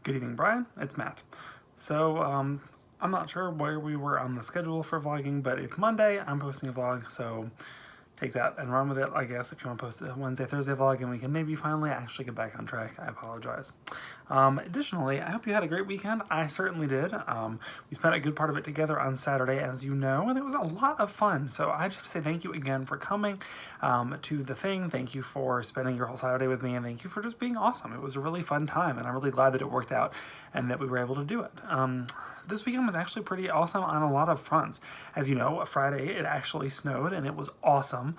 Good evening, Brian. It's Matt. So, I'm not sure where we were on the schedule for vlogging, but it's Monday. I'm posting a vlog, so take that and run with it, I guess. If you want to post a Wednesday, Thursday vlog, and we can maybe finally actually get back on track, I apologize. Additionally, I hope you had a great weekend. I certainly did. We spent a good part of it together on Saturday, as you know, and it was a lot of fun. So I just have to say thank you again for coming to the thing. Thank you for spending your whole Saturday with me, and thank you for just being awesome. It was a really fun time, and I'm really glad that it worked out and that we were able to do it. This weekend was actually pretty awesome on a lot of fronts. As you know, Friday it actually snowed and it was awesome.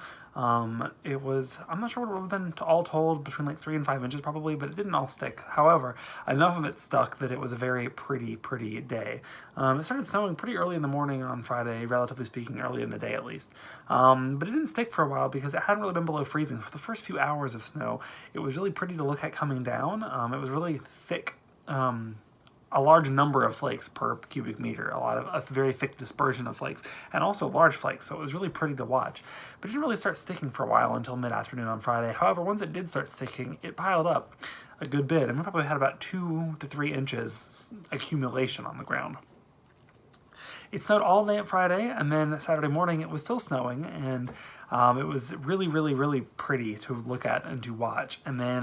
It was, I'm not sure what it would have been all told, between like 3 and 5 inches probably, but it didn't all stick. However, enough of it stuck that it was a very pretty day. It started snowing pretty early in the morning on Friday, relatively speaking, early in the day at least. But it didn't stick for a while because it hadn't really been below freezing. For the first few hours of snow, it was really pretty to look at coming down. It was really thick. A large number of flakes per cubic meter, a very thick dispersion of flakes, and also large flakes, so it was really pretty to watch. But it didn't really start sticking for a while until mid-afternoon on Friday. However, once it did start sticking, it piled up a good bit, and we probably had about 2 to 3 inches accumulation on the ground. It snowed all day Friday, and then Saturday morning it was still snowing, and it was really pretty to look at and to watch. And then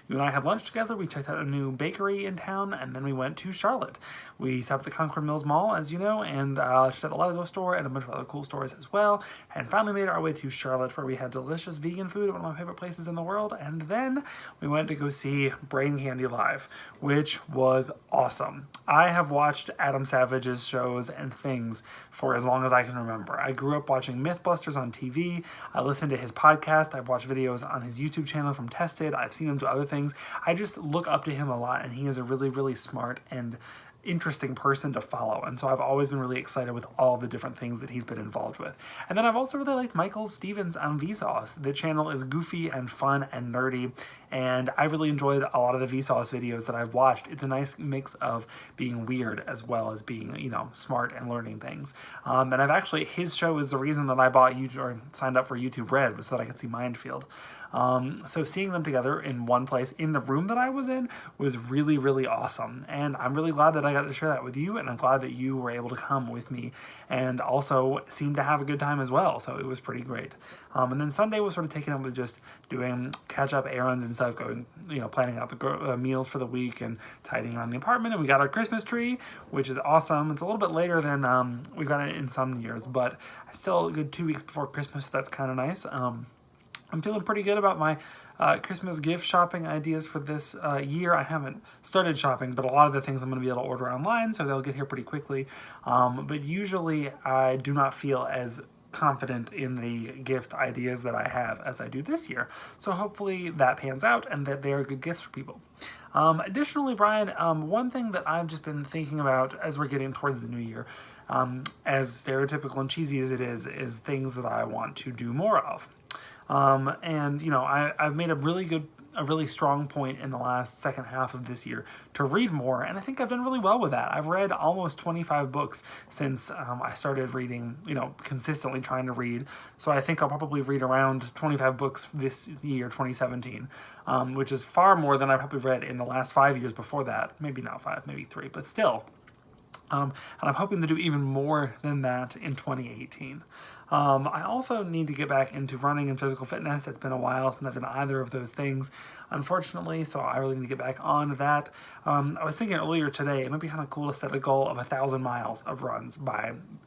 you and I had lunch together. We checked out a new bakery in town, and then we went to Charlotte. We stopped at the Concord Mills Mall, as you know, and checked out the Lego store and a bunch of other cool stores as well. And finally made our way to Charlotte, where we had delicious vegan food at one of my favorite places in the world. And then we went to go see Brain Candy Live, which was awesome. I have watched Adam Savage's shows and things for as long as I can remember. I grew up watching Mythbusters on TV. I listened to his podcast. I've watched videos on his YouTube channel from Tested. I've seen him do other things. I just look up to him a lot, and he is a really smart and interesting person to follow, and so I've always been really excited with all the different things that he's been involved with. And then I've also really liked Michael Stevens on Vsauce. The channel is goofy and fun and nerdy, and I really enjoyed a lot of the Vsauce videos that I've watched. It's a nice mix of being weird as well as being, you know, smart and learning things. And I've actually, his show is the reason that I bought YouTube or signed up for YouTube Red, was so that I could see Mindfield. So seeing them together in one place in the room that I was in was really awesome, and I'm really glad that I got to share that with you, and I'm glad that you were able to come with me and also seemed to have a good time as well, so it was pretty great. And then Sunday was sort of taken up with just doing catch-up errands and stuff, going, you know, planning out the meals for the week and tidying around the apartment, and we got our Christmas tree, which is awesome. It's a little bit later than we've got it in some years, but still a good 2 weeks before Christmas, so that's kind of nice. I'm feeling pretty good about my Christmas gift shopping ideas for this year. I haven't started shopping, but a lot of the things I'm going to be able to order online, so they'll get here pretty quickly. But usually I do not feel as confident in the gift ideas that I have as I do this year. So hopefully that pans out and that they are good gifts for people. Additionally, Brian, one thing that I've just been thinking about as we're getting towards the new year, as stereotypical and cheesy as it is things that I want to do more of. And you know, I've made a really strong point in the last second half of this year to read more, and I think I've done really well with that. I've read almost 25 books since I started reading, you know, consistently trying to read. So I think I'll probably read around 25 books this year, 2017, which is far more than I probably read in the last 5 years before that. Maybe not 5, maybe 3, but still. And I'm hoping to do even more than that in 2018. I also need to get back into running and physical fitness. It's been a while since I've done either of those things, unfortunately, so I really need to get back on that. I was thinking earlier today, it might be kind of cool to set a goal of 1,000 miles of runs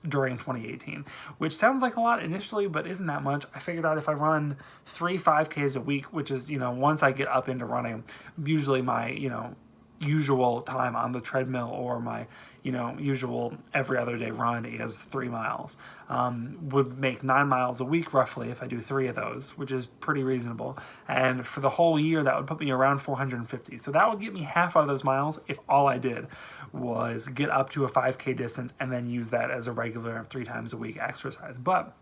during 2018, which sounds like a lot initially, but isn't that much. I figured out if I run 3 5Ks a week, which is, you know, once I get up into running, usually my, you know, usual time on the treadmill or my, you know, usual every other day run is 3 miles. Would make 9 miles a week roughly if I do 3 of those, which is pretty reasonable. And for the whole year, that would put me around 450. So that would get me half of those miles if all I did was get up to a 5K distance and then use that as a regular 3 times a week exercise. But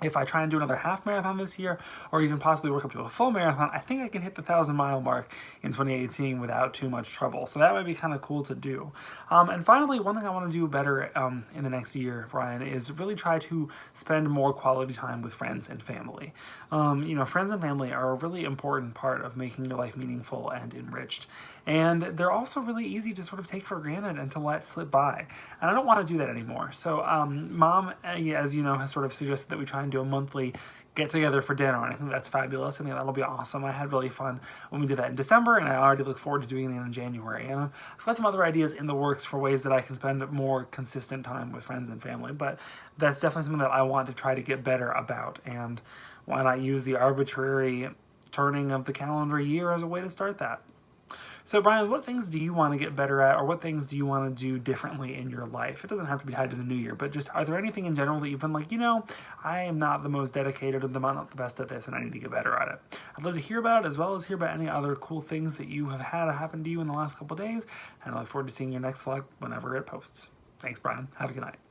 if I try and do another half marathon this year, or even possibly work up to a full marathon, I think I can hit the 1,000-mile mark in 2018 without too much trouble. So that might be kind of cool to do. And finally, one thing I want to do better in the next year, Brian, is really try to spend more quality time with friends and family. You know, friends and family are a really important part of making your life meaningful and enriched. And they're also really easy to sort of take for granted and to let slip by. And I don't want to do that anymore. So Mom, as you know, has sort of suggested that we try and do a monthly get together for dinner, and I think that's fabulous. I think that'll be awesome. I had really fun when we did that in December, and I already look forward to doing it in January. And I've got some other ideas in the works for ways that I can spend more consistent time with friends and family, but that's definitely something that I want to try to get better about. And why not use the arbitrary turning of the calendar year as a way to start that? So Brian, what things do you want to get better at, or what things do you want to do differently in your life? It doesn't have to be tied to the new year, but just are there anything in general that you've been like, I am not the most dedicated, or I'm not the best at this, and I need to get better at it? I'd love to hear about it, as well as hear about any other cool things that you have had happen to you in the last couple of days, and I look forward to seeing your next vlog whenever it posts. Thanks, Brian. Have a good night.